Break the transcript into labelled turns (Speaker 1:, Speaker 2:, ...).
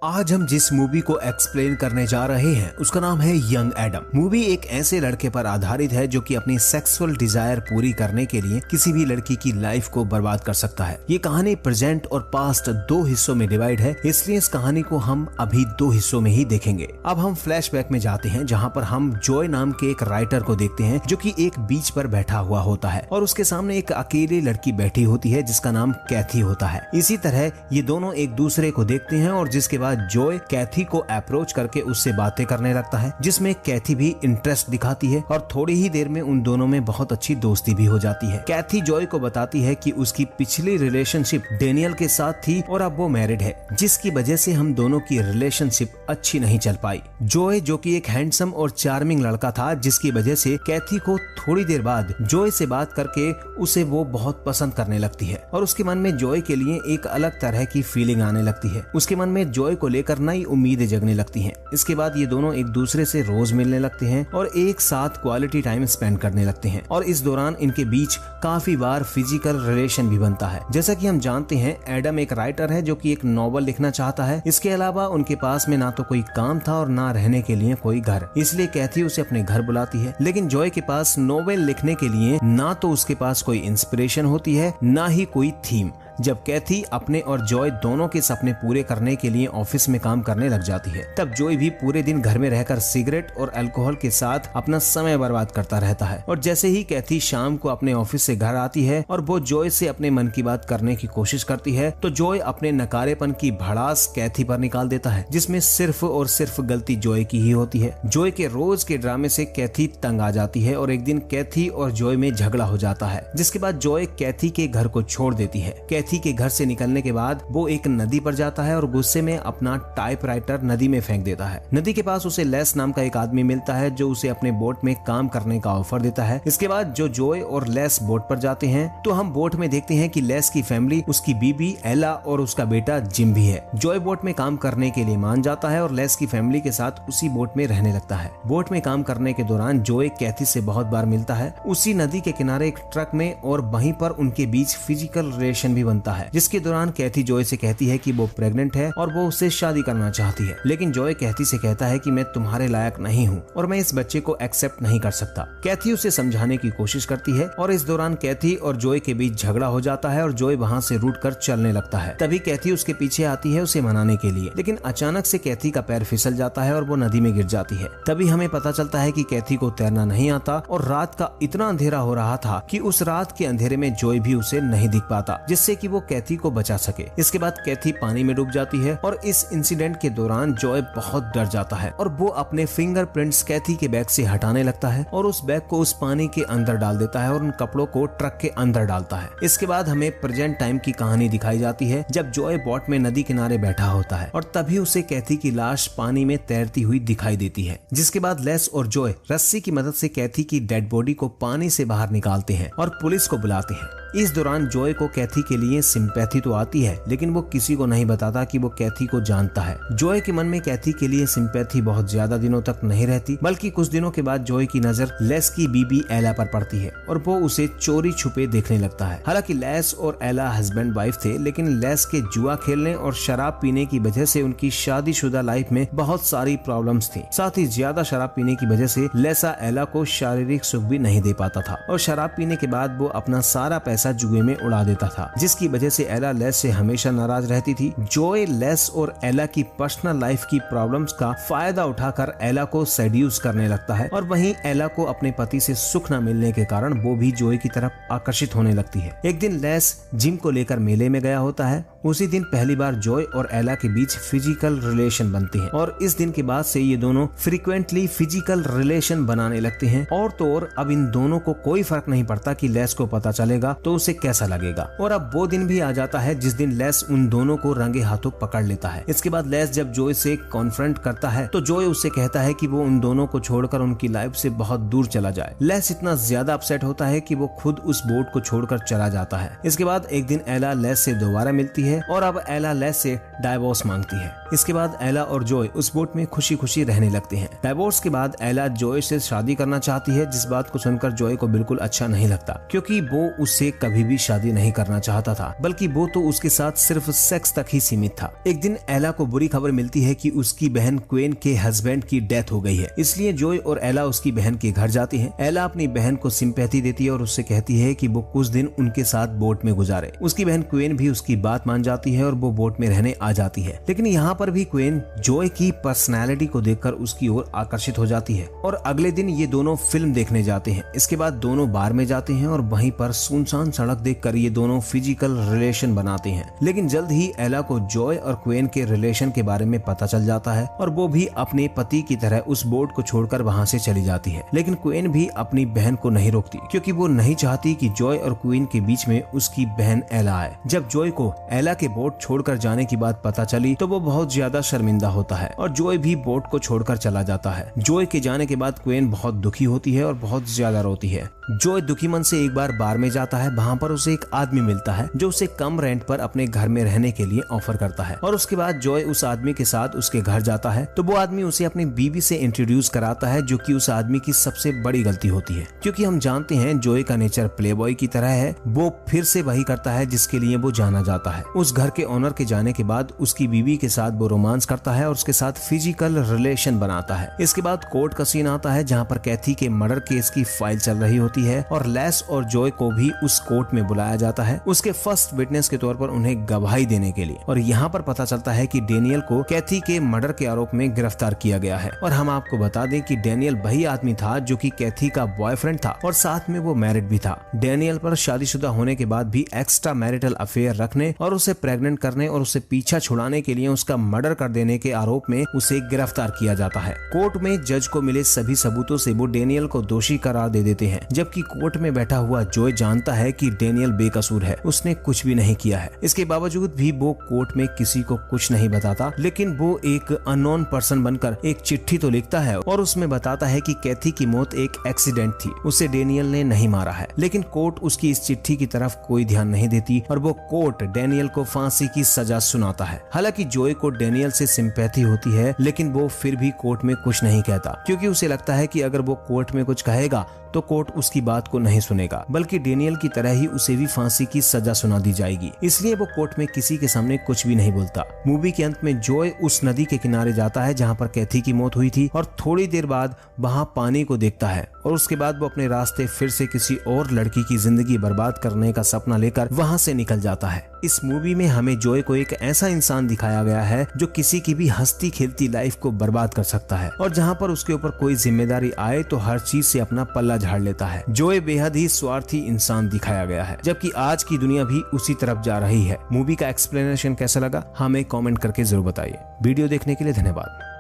Speaker 1: आज हम जिस मूवी को एक्सप्लेन करने जा रहे हैं उसका नाम है यंग एडम। मूवी एक ऐसे लड़के पर आधारित है जो कि अपनी सेक्सुअल डिजायर पूरी करने के लिए किसी भी लड़की की लाइफ को बर्बाद कर सकता है। ये कहानी प्रेजेंट और पास्ट दो हिस्सों में डिवाइड है, इसलिए इस कहानी को हम अभी दो हिस्सों में ही देखेंगे। अब हम फ्लैशबैक में जाते हैं जहाँ पर हम जॉय नाम के एक राइटर को देखते हैं जो कि एक बीच पर बैठा हुआ होता है और उसके सामने एक अकेली लड़की बैठी होती है जिसका नाम कैथी होता है। इसी तरह ये दोनों एक दूसरे को देखते हैं और जिसके बाद जॉय कैथी को अप्रोच करके उससे बातें करने लगता है, जिसमें कैथी भी इंटरेस्ट दिखाती है और थोड़ी ही देर में उन दोनों में बहुत अच्छी दोस्ती भी हो जाती है। कैथी जॉय को बताती है कि उसकी पिछली रिलेशनशिप डेनियल के साथ थी और अब वो मैरिड है, जिसकी वजह से हम दोनों की रिलेशनशिप अच्छी नहीं चल पाई। जॉय जो कि एक हैंडसम और चार्मिंग लड़का था, जिसकी वजह से कैथी को थोड़ी देर बाद जॉय से बात करके उसे वो बहुत पसंद करने लगती है और उसके मन में जॉय के लिए एक अलग तरह की फीलिंग आने लगती है। उसके मन में जॉय को लेकर नई उम्मीदें जगने लगती हैं। इसके बाद ये दोनों एक दूसरे से रोज मिलने लगते हैं और एक साथ क्वालिटी टाइम स्पेंड करने लगते हैं और इस दौरान इनके बीच काफी बार फिजिकल रिलेशन भी बनता है। जैसा कि हम जानते हैं, एडम एक राइटर है जो कि एक नॉवल लिखना चाहता है। इसके अलावा उनके पास में ना तो कोई काम था और ना रहने के लिए कोई घर, इसलिए कैथी उसे अपने घर बुलाती है। लेकिन जॉय के पास नॉवेल लिखने के लिए ना तो उसके पास कोई इंस्पिरेशन होती है ना ही कोई थीम। जब कैथी अपने और जॉय दोनों के सपने पूरे करने के लिए ऑफिस में काम करने लग जाती है, तब जॉय भी पूरे दिन घर में रहकर सिगरेट और अल्कोहल के साथ अपना समय बर्बाद करता रहता है। और जैसे ही कैथी शाम को अपने ऑफिस से घर आती है और वो जॉय से अपने मन की बात करने की कोशिश करती है, तो जॉय अपने नकारेपन की भड़ास कैथी पर निकाल देता है, जिसमें सिर्फ और सिर्फ गलती जॉय की ही होती है। जॉय के रोज के ड्रामे से कैथी तंग आ जाती है और एक दिन कैथी और जॉय में झगड़ा हो जाता है, जिसके बाद जॉय कैथी के घर को छोड़ देती है। कैथी के घर से निकलने के बाद वो एक नदी पर जाता है और गुस्से में अपना टाइपराइटर नदी में फेंक देता है। नदी के पास उसे लेस नाम का एक आदमी मिलता है जो उसे अपने बोट में काम करने का ऑफर देता है। इसके बाद जो जॉय और लेस बोट पर जाते हैं तो हम बोट में देखते हैं कि लेस की फैमिली, उसकी बीबी एला और उसका बेटा जिम भी है। जॉय बोट में काम करने के लिए मान जाता है और लेस की फैमिली के साथ उसी बोट में रहने लगता है। बोट में काम करने के दौरान जॉय कैथी से बहुत बार मिलता है, उसी नदी के किनारे एक ट्रक में, और वहीं पर उनके बीच फिजिकल रिलेशन भी बनता है, जिसके दौरान कैथी जॉय से कहती है कि वो प्रेग्नेंट है और वो उससे शादी करना चाहती है। लेकिन जॉय कैथी से कहता है कि मैं तुम्हारे लायक नहीं हूँ और मैं इस बच्चे को एक्सेप्ट नहीं कर सकता। कैथी उसे समझाने की कोशिश करती है और इस दौरान कैथी और जॉय के बीच झगड़ा हो जाता है और जॉय वहाँ से रूठ कर चलने लगता है। तभी कैथी उसके पीछे आती है उसे मनाने के लिए, लेकिन अचानक से कैथी का पैर फिसल जाता है और वो नदी में गिर जाती है। तभी हमें पता चलता है कि कैथी को तैरना नहीं आता और रात का इतना अंधेरा हो रहा था कि उस रात के अंधेरे में जॉय भी उसे नहीं दिख पाता, जिससे कि वो कैथी को बचा सके। इसके बाद कैथी पानी में डूब जाती है और इस इंसिडेंट के दौरान जॉय बहुत डर जाता है और वो अपने फिंगरप्रिंट्स कैथी के बैग से हटाने लगता है और उस बैग को उस पानी के अंदर डाल देता है और उन कपड़ों को ट्रक के अंदर डालता है। इसके बाद हमें प्रेजेंट टाइम की कहानी दिखाई जाती है जब जॉय बोट में नदी किनारे बैठा होता है और तभी उसे कैथी की लाश पानी में तैरती हुई दिखाई देती है। जिसके बाद लेस और जॉय रस्सी की मदद से कैथी की डेड बॉडी को पानी से बाहर निकालते हैं और पुलिस को बुलाते हैं। इस दौरान जॉय को कैथी के लिए सिंपैथी तो आती है, लेकिन वो किसी को नहीं बताता कि वो कैथी को जानता है। जॉय के मन में कैथी के लिए सिंपैथी बहुत ज्यादा दिनों तक नहीं रहती, बल्कि कुछ दिनों के बाद जॉय की नजर लेस की बीबी एला पर पड़ती है और वो उसे चोरी छुपे देखने लगता है। हालांकि लेस और एला हस्बैंड वाइफ थे, लेकिन लेस के जुआ खेलने और शराब पीने की वजह से उनकी शादीशुदा लाइफ में बहुत सारी प्रॉब्लम्स थी। साथ ही ज्यादा शराब पीने की वजह से लेसा एला को शारीरिक सुख भी नहीं दे पाता था और शराब पीने के बाद वो अपना सारा पैसा जुए में उड़ा देता था, जिसकी वजह से एला लेस से हमेशा नाराज रहती थी। जॉय लेस और एला की पर्सनल लाइफ की प्रॉब्लम्स का फायदा उठाकर एला को सेड्यूस करने लगता है और वहीं एला को अपने पति से सुख न मिलने के कारण वो भी जॉय की तरफ आकर्षित होने लगती है। एक दिन लेस जिम को लेकर मेले में गया होता है। उसी दिन पहली बार जॉय और एला के बीच फिजिकल रिलेशन बनती है और इस दिन के बाद से ये दोनों फ्रीक्वेंटली फिजिकल रिलेशन बनाने लगते हैं। और तो और अब इन दोनों को कोई फर्क नहीं पड़ता कि लेस को पता चलेगा तो उसे कैसा लगेगा। और अब वो दिन भी आ जाता है जिस दिन लेस उन दोनों को रंगे हाथों पकड़ लेता है। इसके बाद लेस जब जॉय से कॉन्फ्रंट करता है तो जॉय उससे कहता है कि वो उन दोनों को छोड़कर उनकी लाइफ से बहुत दूर चला जाए। लेस इतना ज्यादा अपसेट होता है कि वो खुद उस बोट को छोड़कर चला जाता है। इसके बाद एक दिन एला लेस से दोबारा मिलती है और अब एला लेस से डाइवोर्स मांगती है। इसके बाद एला और जॉय उस बोट में खुशी खुशी रहने लगते हैं। डाइवोर्स के बाद एला जॉय से शादी करना चाहती है, जिस बात को सुनकर जॉय को बिल्कुल अच्छा नहीं लगता, क्योंकि वो उससे कभी भी शादी नहीं करना चाहता था, बल्कि वो तो उसके साथ सिर्फ सेक्स तक ही सीमित था। एक दिन एला को बुरी खबर मिलती है कि उसकी बहन क्वेन के हस्बैंड की डेथ हो गई है, इसलिए जॉय और एला उसकी बहन के घर जाती हैं। एला अपनी बहन को सिंपैथी देती है और उससे कहती है कि वो कुछ दिन उनके साथ बोट में गुजारे। उसकी बहन क्वेन भी उसकी बात मान जाती है और वो बोट में रहने आ जाती है। लेकिन यहाँ पर भी क्वेन जॉय की पर्सनैलिटी को देखकर उसकी ओर आकर्षित हो जाती है और अगले दिन ये दोनों फिल्म देखने जाते हैं। इसके बाद दोनों बार में जाते हैं और वहीं पर सुनसान सड़क देखकर ये दोनों फिजिकल रिलेशन बनाते हैं। लेकिन जल्द ही एला को जॉय और क्वेन के रिलेशन के बारे में पता चल जाता है और वो भी अपने पति की तरह उस बोट को छोड़कर वहाँ से चली जाती है। लेकिन क्वेन भी अपनी बहन को नहीं रोकती, क्योंकि वो नहीं चाहती कि जॉय और क्वीन के बीच में उसकी बहन एला आए। जब जॉय को एला के बोट छोड़कर जाने की बात पता चली तो वो बहुत ज्यादा शर्मिंदा होता है और जॉय भी बोट को छोड़कर चला जाता है। जॉय के जाने के बाद क्वीन बहुत दुखी होती है और बहुत ज्यादा रोती है। जॉय दुखी मन से एक बार बार में जाता है। वहाँ पर उसे एक आदमी मिलता है जो उसे कम रेंट पर अपने घर में रहने के लिए ऑफर करता है और उसके बाद जॉय उस आदमी के साथ उसके घर जाता है तो वो आदमी उसे अपनी बीवी से इंट्रोड्यूस कराता है, जो कि उस आदमी की सबसे बड़ी गलती होती है, क्योंकि हम जानते हैं जॉय का नेचर प्लेबॉय की तरह है। वो फिर से वही करता है जिसके लिए वो जाना जाता है। उस घर के ओनर के जाने के बाद उसकी बीवी के साथ वो रोमांस करता है और उसके साथ फिजिकल रिलेशन बनाता है। इसके बाद कोर्ट का सीन आता है जहाँ पर कैथी के मर्डर केस की फाइल चल रही होती है और लेस और जॉय को भी उस कोर्ट में बुलाया जाता है उसके फर्स्ट विटनेस के तौर पर उन्हें गवाही देने के लिए। और यहाँ पर पता चलता है कि डेनियल को कैथी के मर्डर के आरोप में गिरफ्तार किया गया है। और हम आपको बता दें कि डेनियल वही आदमी था जो कि कैथी का बॉयफ्रेंड था और साथ में वो मैरिड भी था। डेनियल पर शादीशुदा होने के बाद भी एक्स्ट्रा मैरिटल अफेयर रखने और उसे प्रेग्नेंट करने और उसे पीछा छुड़ाने के लिए उसका मर्डर कर देने के आरोप में उसे गिरफ्तार किया जाता है। कोर्ट में जज को मिले सभी सबूतों से वो डेनियल को दोषी करार दे देते हैं, जबकि कोर्ट में बैठा हुआ जॉय जानता है कि डेनियल बेकसूर है, उसने कुछ भी नहीं किया है। इसके बावजूद भी वो कोर्ट में किसी को कुछ नहीं बताता, लेकिन वो एक अननोन पर्सन बनकर एक चिट्ठी तो लिखता है और उसमें बताता है कि कैथी की मौत एक एक्सीडेंट थी, उसे डेनियल ने नहीं मारा है। लेकिन कोर्ट उसकी इस चिट्ठी की तरफ कोई ध्यान नहीं देती और वो कोर्ट डेनियल को फांसी की सजा सुनाता है। हालांकि जॉय को डेनियल से सिंपैथी होती है, लेकिन वो फिर भी कोर्ट में कुछ नहीं कहता, क्योंकि उसे लगता है कि अगर वो कोर्ट में कुछ कहेगा तो कोर्ट उसकी बात को नहीं सुनेगा, बल्कि डेनियल की तरह ही उसे भी फांसी की सजा सुना दी जाएगी। इसलिए वो कोर्ट में किसी के सामने कुछ भी नहीं बोलता। मूवी के अंत में जॉय उस नदी के किनारे जाता है जहाँ पर कैथी की मौत हुई थी और थोड़ी देर बाद वहाँ पानी को देखता है और उसके बाद वो अपने रास्ते फिर से किसी और लड़की की जिंदगी बर्बाद करने का सपना लेकर वहाँ से निकल जाता है। इस मूवी में हमें जॉय को एक ऐसा इंसान दिखाया गया है जो किसी की भी हंसती खेलती लाइफ को बर्बाद कर सकता है और जहाँ पर उसके ऊपर कोई जिम्मेदारी आए तो हर चीज से अपना पल्ला झाड़ लेता है। जॉय बेहद ही स्वार्थी इंसान दिखाया गया है, जबकि आज की दुनिया भी उसी तरफ जा रही है। मूवी का एक्सप्लेनेशन कैसा लगा हमें कमेंट करके जरूर बताइए। वीडियो देखने के लिए धन्यवाद।